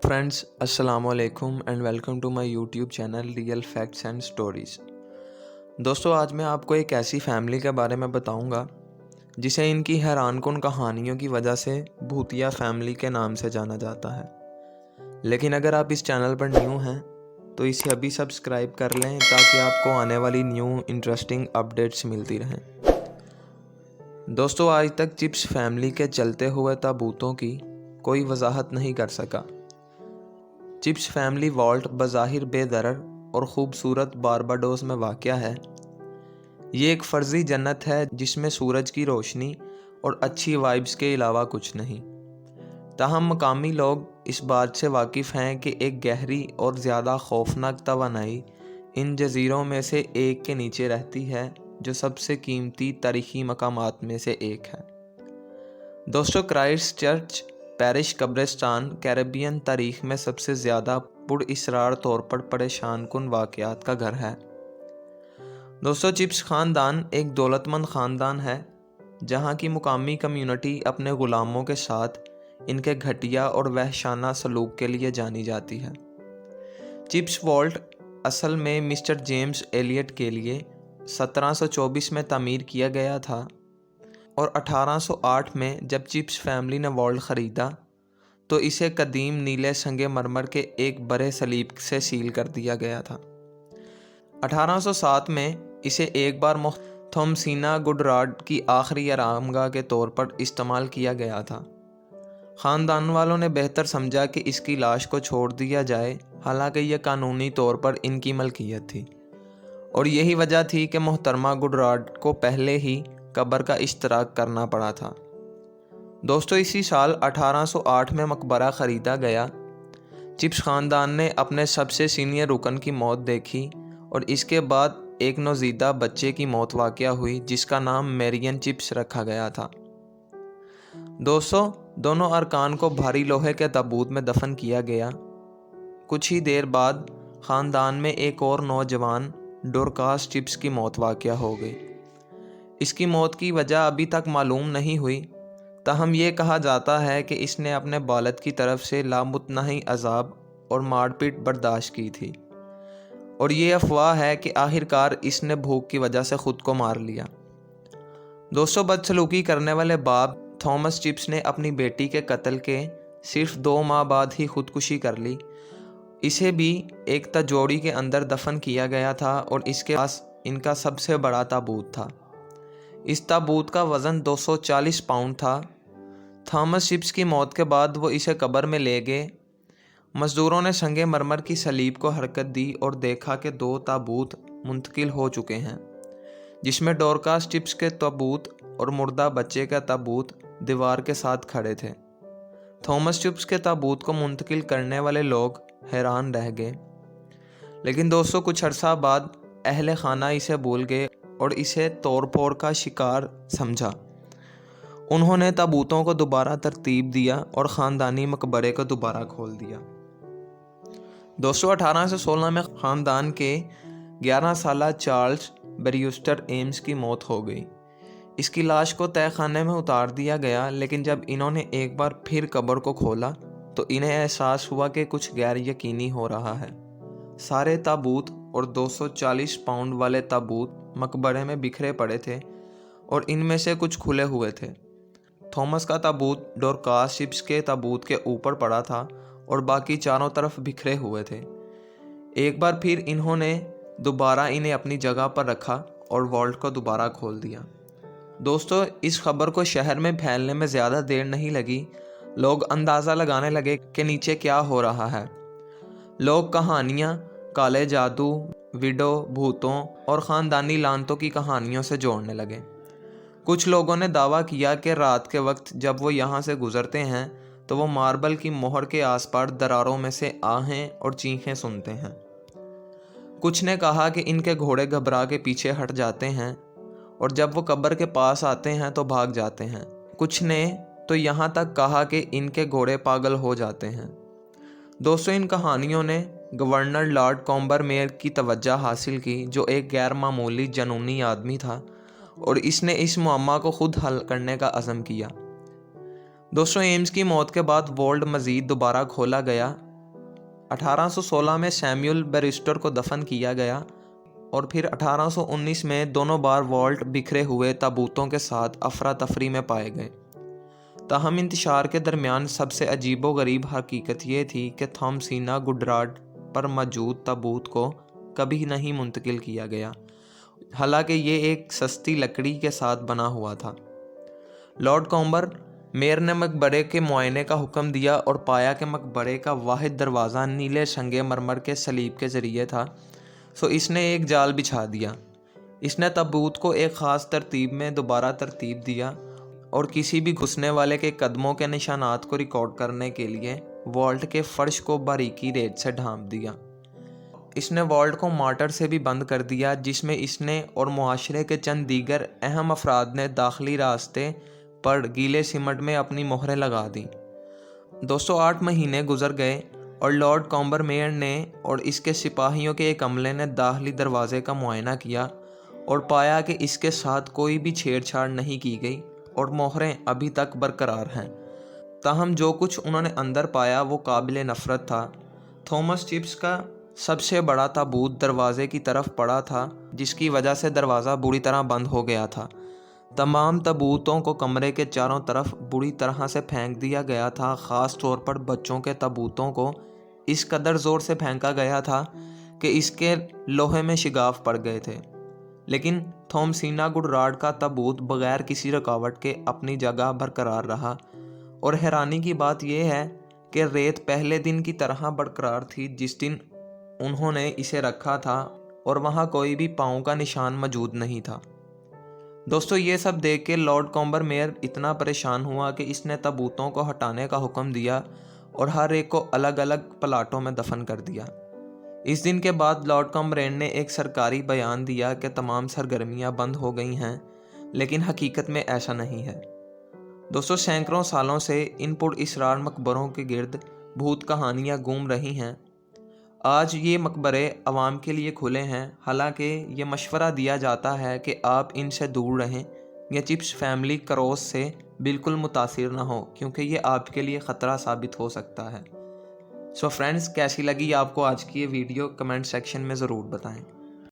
Friends अस्सलाम वालेकुम and welcome to my YouTube channel real facts and stories. दोस्तों, आज मैं आपको एक ऐसी फैमिली के बारे में बताऊंगा जिसे इनकी हैरानकुन कहानियों की वजह से भूतिया फैमिली के नाम से जाना जाता है। लेकिन अगर आप इस चैनल पर न्यू हैं तो इसे अभी सब्सक्राइब कर लें ताकि आपको आने वाली न्यू इंटरेस्टिंग अपडेट्स मिलती रहें। दोस्तों, आज तक चिप्स फैमिली के चलते हुए ताबूतों की कोई वजाहत नहीं कर सका। चिप्स फैमिली वॉल्ट बज़ाहिर बेदरर और ख़ूबसूरत बारबाडोस में वाक़या है। ये एक फ़र्ज़ी जन्नत है जिसमें सूरज की रोशनी और अच्छी वाइब्स के अलावा कुछ नहीं। ताहम मकामी लोग इस बात से वाकिफ़ हैं कि एक गहरी और ज़्यादा खौफनाक तवानाई इन जज़ीरों में से एक के नीचे रहती है जो सबसे कीमती तारीख़ी मकामात में से एक है। दोस्तों, क्राइस्ट चर्च पैरिश कब्रिस्तान कैरेबियन तारीख में सबसे ज़्यादा पुरअसरार तौर पर परेशान कुन वाक़यात का घर है। दोस्तों, चिप्स ख़ानदान एक दौलतमंद ख़ानदान है जहाँ की मुकामी कम्युनिटी अपने ग़ुलामों के साथ इनके घटिया और वहशाना सलूक के लिए जानी जाती है। चिप्स वॉल्ट असल में मिस्टर जेम्स एलियट के लिए 1724 में तामीर किया गया था और 1808 में जब चिप्स फैमिली ने वॉल्ट ख़रीदा तो इसे कदीम नीले संगे मरमर के एक बड़े सलीब से सील कर दिया गया था। 1807 में इसे एक बार थॉमसिना गुडराड की आखिरी आरामगाह के तौर पर इस्तेमाल किया गया था। ख़ानदान वालों ने बेहतर समझा कि इसकी लाश को छोड़ दिया जाए, हालांकि यह कानूनी तौर पर इनकी मलकियत थी और यही वजह थी कि मोहतरमा गुडराड को पहले ही कब्र का इश्तराक करना पड़ा था। दोस्तों, इसी साल 1808 में मकबरा ख़रीदा गया। चिप्स ख़ानदान ने अपने सबसे सीनियर रुकन की मौत देखी और इसके बाद एक नौज़ीदा बच्चे की मौत वाक़या हुई जिसका नाम मेरियन चिप्स रखा गया था। दोस्तों, दोनों अरकान को भारी लोहे के ताबूत में दफन किया गया। कुछ ही देर बाद ख़ानदान में एक और नौजवान डोरकास चिप्स की मौत वाक़या हो गई। इसकी मौत की वजह अभी तक मालूम नहीं हुई, ताहम ये कहा जाता है कि इसने अपने बालद की तरफ से लामुतनाही अजाब और मारपीट बर्दाश्त की थी और ये अफवाह है कि आखिरकार इसने भूख की वजह से ख़ुद को मार लिया। दोस्तों, बदसलूकी करने वाले बाप थॉमस चिप्स ने अपनी बेटी के कत्ल के सिर्फ 2 माह बाद ही खुदकुशी कर ली। इसे भी एक तजोड़ी के अंदर दफन किया गया था और इसके पास इनका सबसे बड़ा ताबूत था। इस ताबूत का वज़न 240 पाउंड था। थॉमस चिप्स की मौत के बाद वो इसे कब्र में ले गए। मज़दूरों ने संगे मरमर की सलीब को हरकत दी और देखा कि 2 ताबूत मुंतकिल हो चुके हैं, जिसमें डोरकास चिप्स के ताबूत और मुर्दा बच्चे का ताबूत दीवार के साथ खड़े थे। थॉमस चिप्स के ताबूत को मुंतकिल करने वाले लोग हैरान रह गए, लेकिन दोस्तों कुछ अरसा बाद अहले खाना इसे भूल गए और इसे तोड़-फोड़ का शिकार समझा। उन्होंने ताबूतों को दोबारा तरतीब दिया और ख़ानदानी मकबरे को दोबारा खोल दिया। दोस्तों, 1816 में ख़ानदान के 11 साला चार्ल्स ब्रूस्टर एम्स की मौत हो गई। इसकी लाश को तहखाने में उतार दिया गया, लेकिन जब इन्होंने एक बार फिर कब्र को खोला तो इन्हें एहसास हुआ कि कुछ गैर यकीनी हो रहा है। सारे ताबूत और 240 पाउंड वाले ताबूत मकबरे में बिखरे पड़े थे और इनमें से कुछ खुले हुए थे। थॉमस का ताबूत डोरकास चिप्स के ताबूत के ऊपर पड़ा था और बाकी चारों तरफ बिखरे हुए थे। एक बार फिर इन्होंने दोबारा इन्हें अपनी जगह पर रखा और वॉल्ट को दोबारा खोल दिया। दोस्तों, इस खबर को शहर में फैलने में ज़्यादा देर नहीं लगी। लोग अंदाज़ा लगाने लगे कि नीचे क्या हो रहा है। लोग कहानियाँ काले जादू, विडो, भूतों और ख़ानदानी लानतों की कहानियों से जोड़ने लगे। कुछ लोगों ने दावा किया कि रात के वक्त जब वो यहाँ से गुज़रते हैं तो वो मार्बल की मोहर के आसपास दरारों में से आहें और चीखें सुनते हैं। कुछ ने कहा कि इनके घोड़े घबरा के पीछे हट जाते हैं और जब वो कब्र के पास आते हैं तो भाग जाते हैं। कुछ ने तो यहाँ तक कहा कि इनके घोड़े पागल हो जाते हैं। दोस्तों, इन कहानियों ने गवर्नर लॉर्ड कॉम्बरमेयर की तवज्जो हासिल की, जो एक गैर मामूली जनूनी आदमी था और इसने इस मुअम्मा को खुद हल करने का अज़म किया। दोस्तों, एम्स की मौत के बाद वॉल्ट मज़ीद दोबारा खोला गया, 1816 में सैमुअल बैरिस्टर को दफन किया गया और फिर 1819 में दोनों बार वॉल्ट बिखरे हुए ताबूतों के साथ अफरा तफरी में पाए गए। ताहम इंतशार के दरमियान सबसे अजीबोगरीब हकीकत ये थी कि थॉमसिना गुडराड पर मौजूद ताबूत को कभी नहीं मुंतकिल किया गया, हालांकि ये एक सस्ती लकड़ी के साथ बना हुआ था। लॉर्ड कॉम्बर मेयर ने मकबरे के मुआयने का हुक्म दिया और पाया कि मकबरे का वाहिद दरवाज़ा नीले संगे मरमर के सलीब के ज़रिए था, सो इसने एक जाल बिछा दिया। इसने ताबूत को एक ख़ास तरतीब में दोबारा तरतीब दिया और किसी भी घुसने वाले के कदमों के निशानात को रिकॉर्ड करने के लिए वॉल्ट के फर्श को बारीकी रेत से ढांप दिया। इसने वॉल्ट को मार्टर से भी बंद कर दिया, जिसमें इसने और मुआशरे के चंद दीगर अहम अफराद ने दाखिली रास्ते पर गीले सीमेंट में अपनी मोहरें लगा दी। दोस्तों 8 महीने गुजर गए और लॉर्ड कॉम्बर मेयर ने और इसके सिपाहियों के एक अमले ने दाखिली दरवाजे का मुआयना किया और पाया कि इसके साथ कोई भी छेड़छाड़ नहीं की गई और मोहरें अभी तक बरकरार हैं। ताहम जो कुछ उन्होंने अंदर पाया वो काबिल नफ़रत था। थॉमस चिप्स का सबसे बड़ा ताबूत दरवाजे की तरफ पड़ा था, जिसकी वजह से दरवाज़ा बुरी तरह बंद हो गया था। तमाम ताबूतों को कमरे के चारों तरफ बुरी तरह से फेंक दिया गया था। ख़ास तौर पर बच्चों के ताबूतों को इस कदर ज़ोर से फेंका गया था कि इसके लोहे में शिगाफ पड़ गए थे। लेकिन थॉमसिना गुडराड का ताबूत बग़ैर किसी रुकावट के अपनी जगह बरकरार रहा और हैरानी की बात यह है कि रेत पहले दिन की तरह बरकरार थी जिस दिन उन्होंने इसे रखा था और वहाँ कोई भी पाँव का निशान मौजूद नहीं था। दोस्तों ये सब देख के लॉर्ड कॉम्बर मेयर इतना परेशान हुआ कि इसने ताबूतों को हटाने का हुक्म दिया और हर एक को अलग अलग प्लाटों में दफन कर दिया। इस दिन के बाद लॉर्ड कॉम्बरेन ने एक सरकारी बयान दिया कि तमाम सरगर्मियां बंद हो गई हैं, लेकिन हकीकत में ऐसा नहीं है। दोस्तों सैकड़ों सालों से इन पुरअसरार मकबरों के गिर्द भूत कहानियाँ घूम रही हैं। आज ये मकबरे आवाम के लिए खुले हैं, हालांकि ये मशवरा दिया जाता है कि आप इनसे दूर रहें या चिप्स फैमिली क्रॉस से बिल्कुल मुतासिर ना हो, क्योंकि ये आपके लिए ख़तरा साबित हो सकता है। सो फ्रेंड्स, कैसी लगी आपको आज की ये वीडियो कमेंट सेक्शन में ज़रूर बताएं।